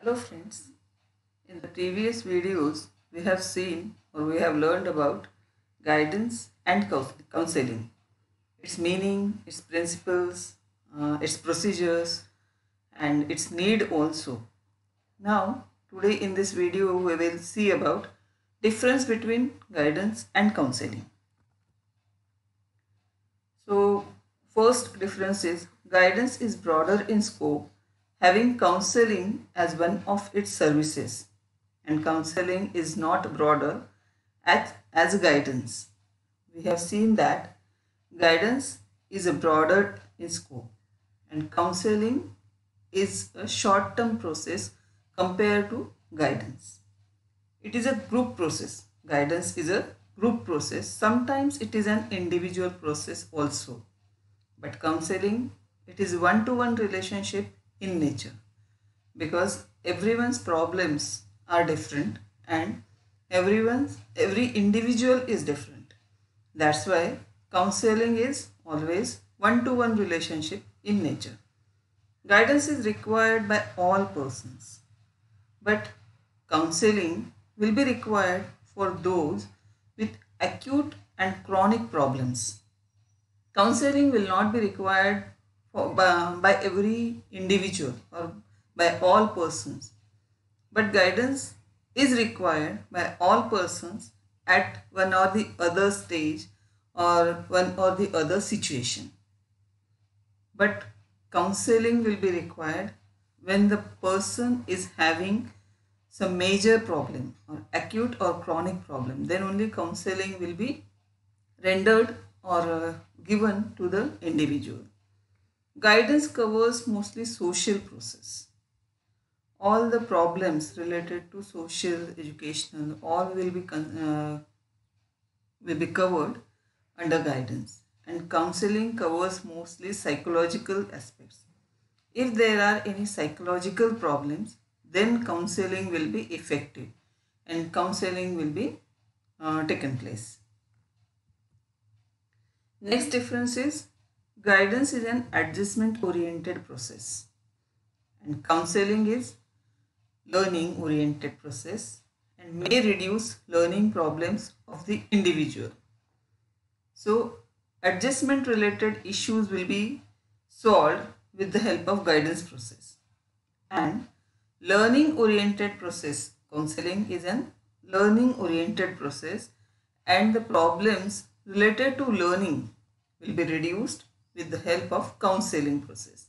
Hello friends, in the previous videos we have seen or we have learned about guidance and counseling, its meaning, its principles, its procedures and its need also. Now today in this video we will see about difference between guidance and counseling. So first difference is guidance is broader in scope, having counseling as one of its services, and counseling is not broader as guidance. We have seen that guidance is a broader in scope and counseling is a short-term process compared to guidance. It is a group process. Guidance is a group process. Sometimes it is an individual process also. But counseling, it is one-to-one relationship in nature because everyone's problems are different and every individual is different. That's why counseling is always one-to-one relationship in nature. Guidance is required by all persons, but counseling will be required for those with acute and chronic problems. Counseling will not be required by every individual or by all persons, but guidance is required by all persons at one or the other stage or one or the other situation. But counseling will be required when the person is having some major problem or acute or chronic problem. Then only counseling will be rendered or given to the individual. Guidance covers mostly social process. All the problems related to social, educational, all will be covered under guidance. And counseling covers mostly psychological aspects. If there are any psychological problems, then counseling will be effective and counseling will be taken place. Next difference is guidance is an adjustment oriented process and counseling is learning oriented process and may reduce learning problems of the individual. So adjustment related issues will be solved with the help of guidance process, and learning oriented process, counseling is an learning oriented process and the problems related to learning will be reduced with the help of counseling process.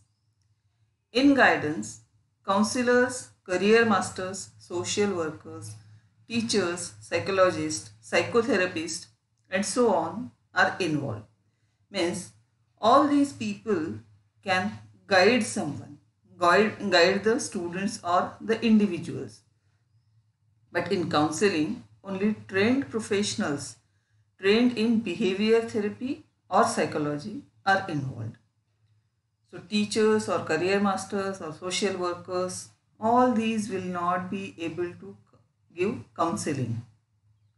In guidance, counselors, career masters, social workers, teachers, psychologists, psychotherapists, and so on are involved. Means all these people can guide someone, guide the students or the individuals. But in counseling, only trained professionals trained in behavior therapy or psychology are involved. So teachers or career masters or social workers, all these will not be able to give counseling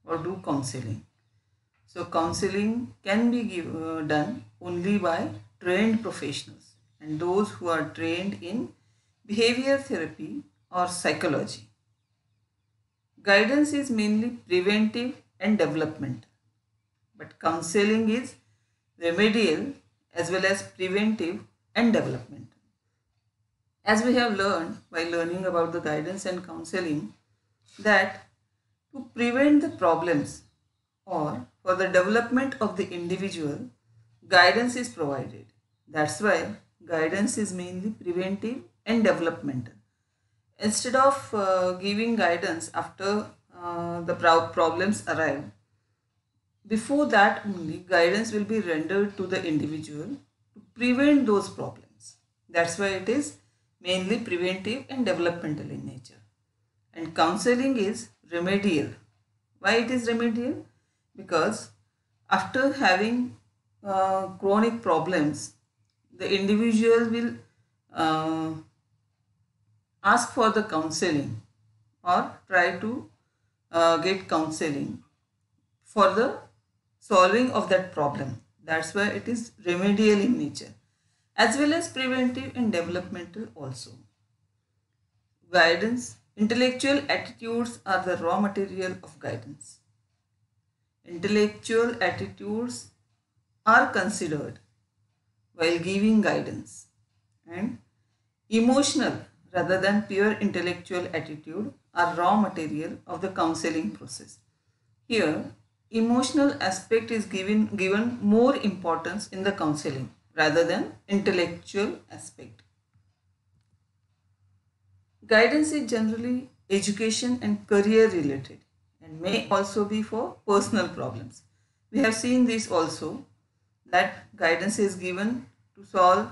or do counseling. So counseling can be done only by trained professionals and those who are trained in behavior therapy or psychology. Guidance is mainly preventive and development, but counseling is remedial as well as preventive and development. As we have learned while learning about the guidance and counseling, that to prevent the problems or for the development of the individual, guidance is provided. That's why guidance is mainly preventive and developmental. Instead of giving guidance after the problems arrive, before that only guidance will be rendered to the individual to prevent those problems. That's why it is mainly preventive and developmental in nature. And counseling is remedial. Why it is remedial? Because after having chronic problems, the individual will ask for the counseling or try to get counseling for the solving of that problem. That's why it is remedial in nature as well as preventive and developmental also. Guidance, intellectual attitudes are the raw material of guidance. Intellectual attitudes are considered while giving guidance, and emotional rather than pure intellectual attitude are raw material of the counseling process. Here, emotional aspect is given more importance in the counseling rather than intellectual aspect. Guidance is generally education and career related and may also be for personal problems. We have seen this also, that guidance is given to solve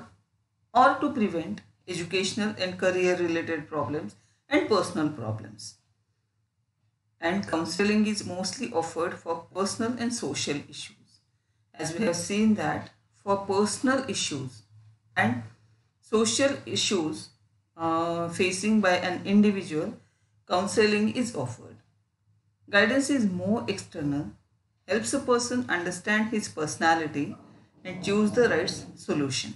or to prevent educational and career related problems and personal problems. And counseling is mostly offered for personal and social issues. As we have seen that for personal issues and social issues facing by an individual, counseling is offered. Guidance is more external, helps a person understand his personality and choose the right solution.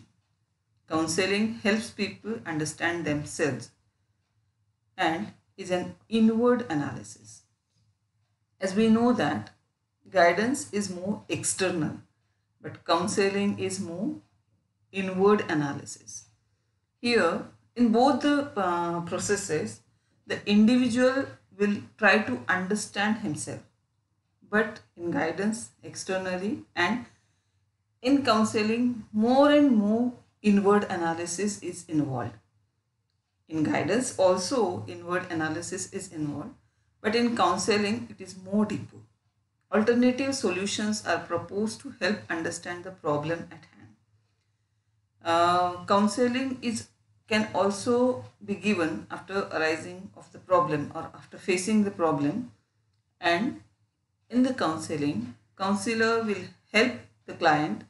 Counseling helps people understand themselves and is an inward analysis. As we know that guidance is more external, but counseling is more inward analysis. Here, in both the processes, the individual will try to understand himself, but in guidance externally, and in counseling more and more inward analysis is involved. In guidance also inward analysis is involved, but in counseling it is more deeper. Alternative solutions are proposed to help understand the problem at hand. Counseling can also be given after arising of the problem or after facing the problem, and in the counseling, counselor will help the client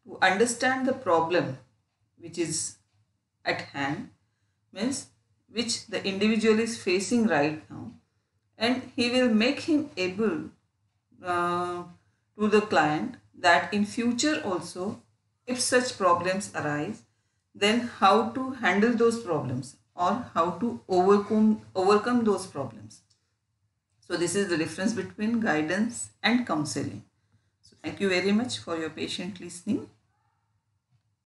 to understand the problem which is at hand, means which the individual is facing right now, and he will make him able to the client that in future also, if such problems arise, then how to handle those problems or how to overcome those problems. So this is the difference between guidance and counseling. So thank you very much for your patient listening.